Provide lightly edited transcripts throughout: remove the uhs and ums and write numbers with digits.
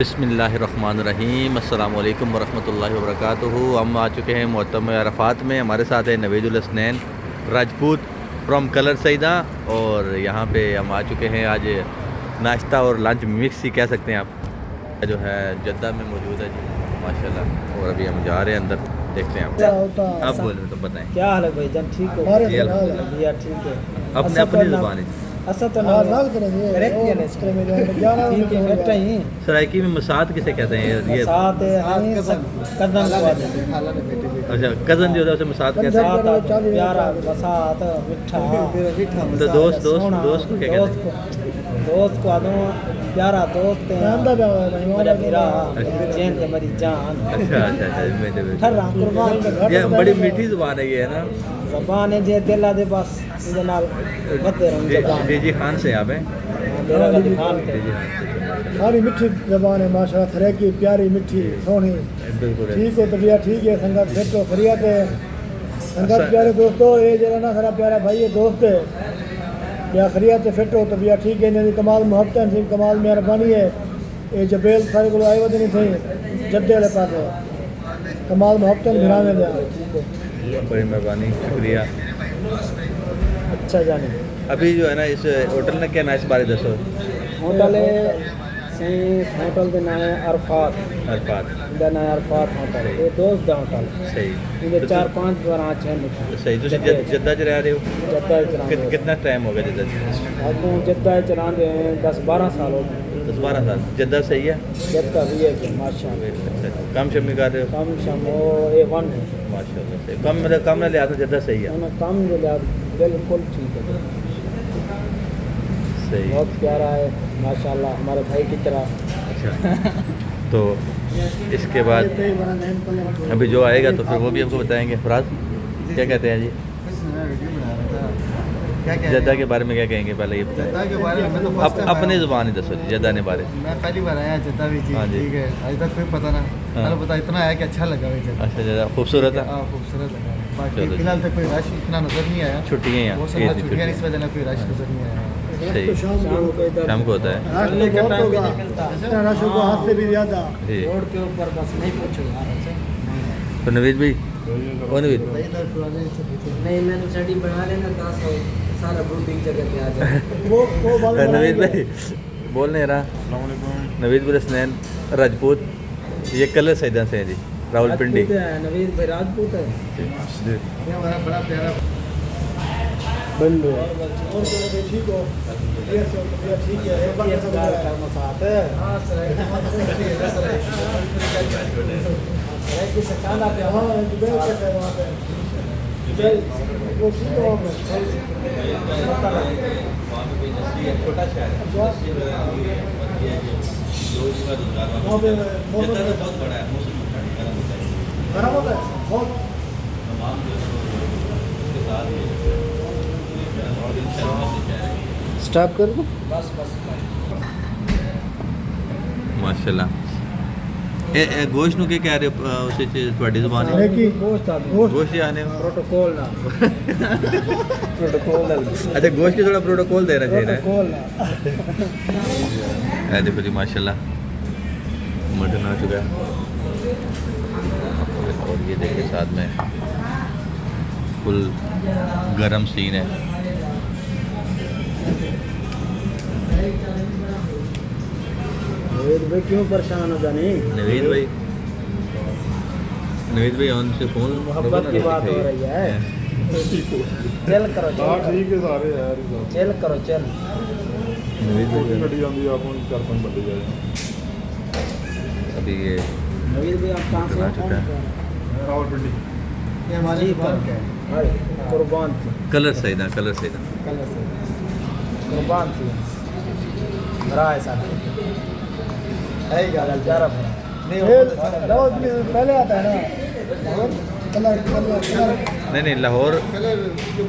बिस्मिल्लाहिर्रहमानिर्रहीम अस्सलाम वालेकुम वरहमतुल्लाहि वबरकातुहू। हम आ चुके हैं मुअत्तम अरफात में। हमारे साथ है नवीदुल हसनैन राजपूत फ्रॉम कलर सईदा और यहाँ पे हम आ चुके हैं। आज नाश्ता और लंच मिक्स ही कह सकते हैं आप, जो है जद्दा में मौजूद है जी माशाल्लाह। और अभी हम जा रहे हैं अंदर, देखते हैं आप बोले तो बताएं क्या हाल है भाई जान, ठीक हो? भैया ठीक है, अपने अपनी ज़ुबान है। ऐसा तो ना सराइकी में मसाद किसे कहते हैं? ये साथ कदम अच्छा, कज़न जो होता है उसे मसाद कहते हैं। प्यारा मसाद मिठा तो दोस्त दोस्त दोस्त को क्या कहते हैं? दोस्त को आदम प्यारा दोस्त मेरा मेरा चैन मेरी जान। अच्छा अच्छा अच्छा, ये बड़ी मीठी ज़ुबान है ये, है ना? ज़बान है जे दिल दे बस इधर नाल बदे रंग ज़बान। डीजी खान से आप हैं? डीजी खान के सारी मिठी ज़बान है माशाल्लाह, तरह की प्यारी मिठी सोहनी। बिल्कुल ठीक हो तबियत ठीक है, संगत फिट हो खैरियत है। संगत प्यारे दोस्तों, ये जरा ना सारा प्यारा भाई है दोस्त है, या खैरियत है फिट हो तबियत ठीक है। इन्हें कमाल मोहब्बत है, कमाल मेहरबानी है। ये जबेल सारे को आए वह नहीं थे जद्दे वाले पास कमाल मोहब्बत घराने दे। बड़ी मेहरबानी, शुक्रिया। अच्छा जाने अभी जो है ना इस होटल ने क्या ना इस बारे दसो। होटल होटल का नाम है अरफात। अरफात का नाम है अरफात होटल। ये दोस्त का होटल सही। ये 4-5 ब्रांच है। सही। तुम जद्दा च रह रहे हो? जद्दा चला कितना टाइम हो गया जद्दा? अगों जद्दा चलाते हैं 10-12 साल हो गए। 10-12 साल। जद्दा सही है? जद्दा भी है माशाल्लाह। अच्छा, कम शमी कर रहे हो? कम शम वो A1 है माशाल्लाह सही। कम मतलब कम ना ले आता, जद्दा सही है? उन्हें कम जो लिया बिल्कुल ठीक है, सही। बहुत प्यारा है माशाल्लाह, हमारे भाई की तरह। अच्छा तो इसके बाद अभी जो आएगा तो फिर वो भी आपको बताएंगे। फराज क्या कहते हैं जी? जद्दा के बारे में क्या कहेंगे? पहले ये जद्दा के बारे में तो अपनी ज़ुबान ही दसो जी, जद्दा ने बारे में। मैं पहली बार आया जद्दा भी जी। हाँ जी। ठीक है, अभी तक कोई पता ना। मैंने पता इतना आया कि अच्छा लगा भाई जद्दा। अच्छा, जद्दा खूबसूरत है? हाँ खूबसूरत लगा। बाकी चलो जी। फिलहाल तक कोई रश इतना नज़र नहीं आया। छुट्टियाँ यहाँ वो सब छुट्टियाँ इस वजह से कोई रश नज़र नहीं आया। सही। शाम को होता है रश को हाथ से भी ज़्यादा जी। रोड के ऊपर बस नहीं पूछो तो नवीद भाई, ओ नवीद नहीं, मैंने स्टडी बना लेना था सारा ग्रुप एक जगह पे आ जाए। वो नवीद भाई बोल नहीं रहा। नवीद हसनैन राजपूत, ये कलर सईदा से हैं जी, रावलपिंडी। नवीद भाई राजपूत है। जी। ये हमारा बड़ा प्यारा बंदू और ठीक हो ठीक है। मसात है कि सकाना पे हाँ जुबैल कैसे है वहाँ पे? जुबैल वो ठीक हो छोटा शहर वहाँ पे मौसम बहुत बड़ा है, मौसम गर्म होता है बहुत। स्टॉप कर दो बस बस। माशाल्लाह। ए गोश्त नु के कह रहे हो? उसे ਤੁਹਾਡੀ ਜ਼ੁਬਾਨ है कि गोश्त गोश्त आने प्रोटोकॉल ना प्रोटोकॉल अच्छा, गोश्त की थोड़ा प्रोटोकॉल देना चाहिए ना। प्रोटोकॉल ना। है देखो जी माशाल्लाह, मटन आ चुका है और ये देखिए साथ में फुल गरम सीन है। नवीद भाई क्यों परेशान हो जाने? नवीद भाई उनसे फ़ोन मोहब्बत की बात हो रही है। चल करो हाँ ठीक है सारे यार चल करो चल। नवीद भाई ਗੱਡੀ ਆਉਂਦੀ ਆ ਆਪਾਂ 4-5 ਬੰਦੇ ਜਾਏ अभी ये नवीद भाई आप कहाँ से बना चुका है। ਰਾਵਲਪਿੰਡੀ ये हमारे जी दुकान का है। कुर्बान थी कलर सईदा, कलर सईदा। कुर्बान थी भरा है साथ है ही गाल प्यारा भरा। नहीं पहले आता है ना कलर कलर नहीं लाहौर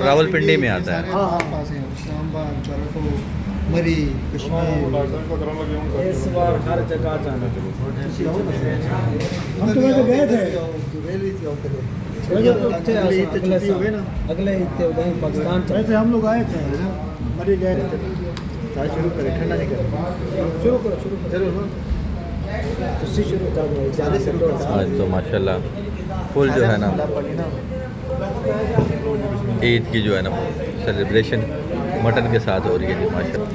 रावलपिंडी में आता है। हाँ हाँ पास है इस्लामाबाद, बरको, मरी, कश्मीर। ਡਾਕਟਰ ਕੋ ਕਰਨ ਲੱਗੇ ਹੁਣ इस बार हर जगह जाना हम तो वैसे गए थे। रेलवे थी और अगले हफ्ते उधर पाकिस्तान चले। वैसे हम लोग आए थे मरी गए थे। शुरू करें, ठंडा नहीं करें। शुरू करो जरूर उससे शुरू कर दो जहाँ से टोटा आज तो माशाल्लाह फुल जो है ना ईद की जो है ना सेलिब्रेशन मटन के साथ हो रही है जी माशाल्लाह।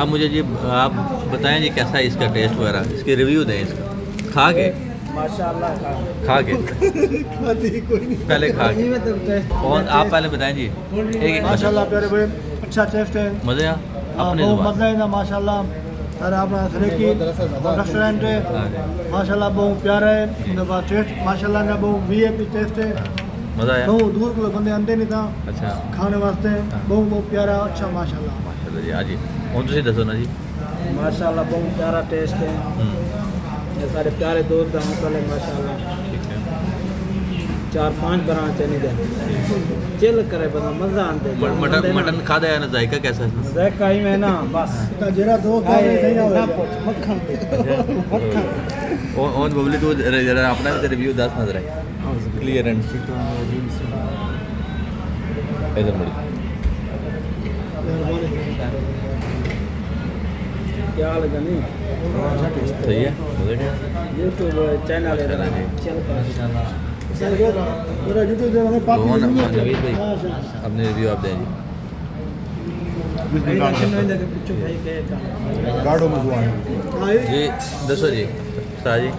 आप मुझे जी आप बताएं जी कैसा है इसका टेस्ट वगैरह, इसके रिव्यू दें इसका खा के माशाल्लाह खा के कोई नहीं पहले खा के में तो टेस्ट और आप पहले बताएं जी एक माशाल्लाह प्यारे भाई अच्छा टेस्ट है मज़े आ अपने बहुत जुबान मजा है ना माशाल्लाह सर आप की रेस्टोरेंट है माशाल्लाह बहुत प्यारा है उनके बाद टेस्ट माशाल्लाह का बहुत वीआईपी टेस्ट है मज़ा आया बहुत दूर को बंदे आते नहीं था अच्छा खाने वास्ते बहुत प्यारा अच्छा माशाल्लाह माशाल्लाह जी हाँ जी और तुम दसो ना जी माशाल्लाह बहुत प्यारा टेस्ट है ये सारे प्यारे दोस्त हैं पहले माशाल्लाह ठीक है 4-5 बना चने दे चिल करे बंदा मजा आते मटन मटन खा दे ना जायका कैसा है ज़ायका ही में ना बस इतना जरा दोस्त आ गए सही ना मक्खन और बबली तो जरा अपना भी रिव्यू 10 नजर है क्लियर एंड इधर मुड़ी क्या लगा नहीं सही है मज़े का यूट्यूब चैनल है चैनल है। चल कर मेरा यूट्यूब पे हमें पाप रोहन नहीं है नवीद भाई माशाल्लाह अपने रिव्यू आप दें जी गाढ़ो मजवान हां जी दसो जी शाह जी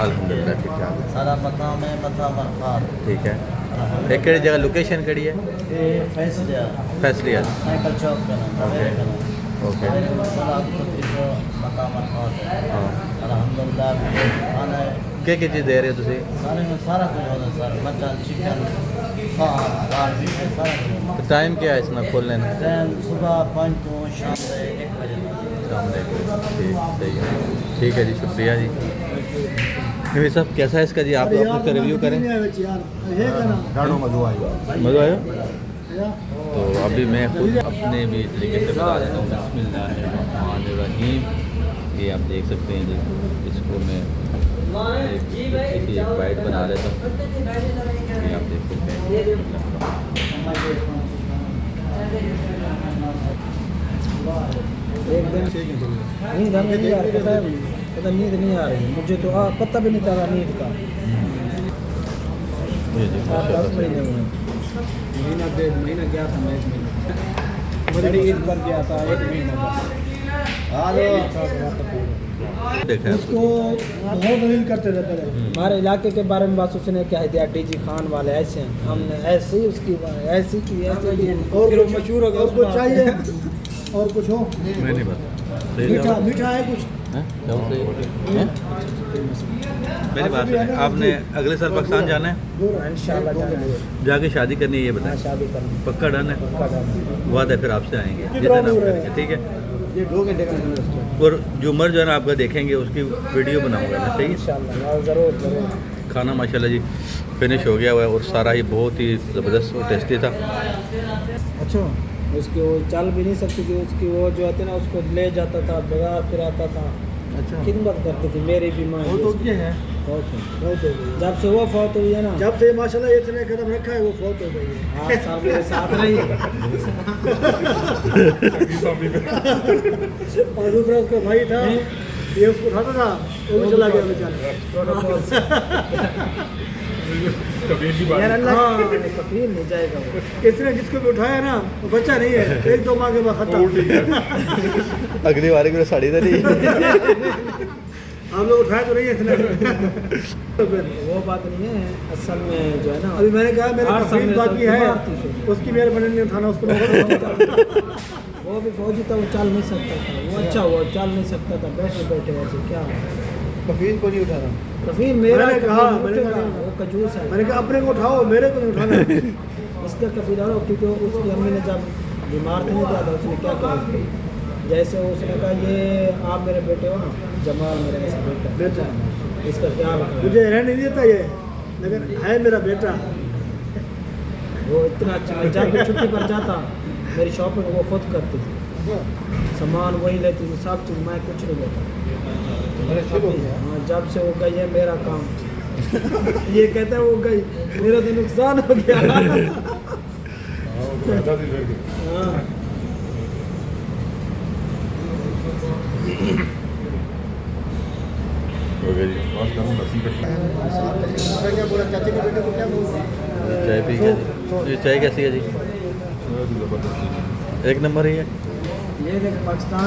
अल्हम्दुलिल्लाह ठीक ठाक सारा मकाम है मकाम अरफात ठीक है एक कड़ी जगह लोकेशन कड़ी है ये फैसला फैसलिया साइकिल चौक का ओके मकाम अरफात है हाँ अल्हम्दुलिल्लाह खाना क्या चीज़ दे रहे हो तुसी सारे में सारा कुछ होता है सर मटन चिकन दाल भी सारा कुछ तो टाइम क्या है इसमें खोलने में टाइम सुबह 5 तो शाम 1 बजे तक शाम तक ठीक सही है ठीक है जी शुक्रिया जी नवी साहब कैसा है इसका जी आप अपना रिव्यू करें यार है क्या ना गाढ़ो मजवान मज़ा आया तो अभी मैं खुद अपने भी तरीके से बता देता हूँ बिस्मिल्लाहिर्रहमानिर्रहीम ये आप देख सकते हैं जी इसको मैं एक बाइट बना लेता हूँ ये आप देख सकते हैं एक दिन नींद हमें नहीं आ रही पता नींद नहीं आ रही मुझे तो पता भी नहीं चला नींद का ये जी 10 माशाल्लाह महीने हुए महीना 1.5 महीना गया था मैं 1 महीना बड़ी ईद पर गया था 1 महीना देखा है उसको बहुत रील करते रहते हैं हमारे इलाके के बारे में बात उसने कह दिया डीजी खान वाले ऐसे हैं हमने ऐसे ही उसकी ऐसी की ऐसे की और फिर वो मशहूर हो गया और कुछ चाहिए और कुछ हो मैं नहीं पता सही मीठा जवाब मीठा है कुछ हैं? क्या बोलते हैं? मेरी बात है आपने अगले साल पाकिस्तान जाना है इंशाल्लाह जाएंगे जाके शादी करनी है ये हाँ, बताएं शादी करनी पक्का डन है पक्का जाना वादा है फिर आपसे आएंगे कितना जितना आप दूर है? करेंगे ठीक है ये 2 घंटे का रास्ता है और जो मर जो है ना आपका देखेंगे उसकी वीडियो बनाऊंगा मैं सही है इंशाल्लाह ज़रूर ज़रूर खाना माशाल्लाह जी फिनिश हो गया हुआ है और सारा ही बहुत ही ज़बरदस्त और टेस्टी था अच्छा उसकी वो चल भी नहीं सकती थी उसकी वो जो आते ना उसको ले जाता था भगा फिराता था अच्छा खिदमत करती थी मेरी भी माँ वो तो क्या है बहुत है। बहुत हो गई जब से वो फौत हुई है ना जब से माशाल्लाह इतने कदम रखा है वो फौत हो गई है 8 साल मेरे साथ रही और दूसरा उसका भाई था ये उसको उठाता था वो भी चला गया बेचारा कबीर की यार बात अल्लाह हाँ। कफील नहीं जाएगा वो इसने जिसको भी उठाया ना वो बच्चा नहीं है 1-2 माह के बाद खत्म अगली बार की साड़ी तो नहीं हम लोग उठाए तो नहीं है इसने तो फिर वो बात नहीं है असल में जो है ना अभी मैंने कहा मेरे 8 साल कफील मेरे बाकी साथ है बीमार थी शुरू। उसकी मेरे बने नहीं उठाना उसको वो भी फौजी था वो चल नहीं सकता था वो अच्छा हुआ चल नहीं सकता था बैठे बैठे ऐसे क्या कफील को नहीं उठाना कफील मेरा मैंने कहा, कफील मैंने उठेगा, कहा। वो कजूस है मैंने कहा अपने को उठाओ मेरे को नहीं उठाना इसका कफील और क्योंकि उसकी अम्मी ने जब बीमार थे नहीं किया था उसने क्या किया उसको जैसे उसने कहा ये आप मेरे बेटे हो ना जमाल मेरा ऐसा बेटा बेटा इसका ख्याल रखना मुझे रहने नहीं देता ये लेकिन है मेरा बेटा वो इतना अच्छा मैं जब भी छुट्टी पर जाता मेरी शॉपिंग वो खुद करती थी सामान वही लेती थी सब चीज़ मैं कुछ नहीं लेता हाँ जब से वो गई है मेरा काम ये कहता है वो गई मेरा तो नुकसान हो गया ज़्यादा दिन रह गए। हाँ हो गया जी, बस करूँ लस्सी का क्या बोला चाचे के बेटे को क्या बोला? चाय पी गया जी। ये चाय कैसी है जी? जबरदस्त। एक नंबर ही है। ये देख पाकिस्तान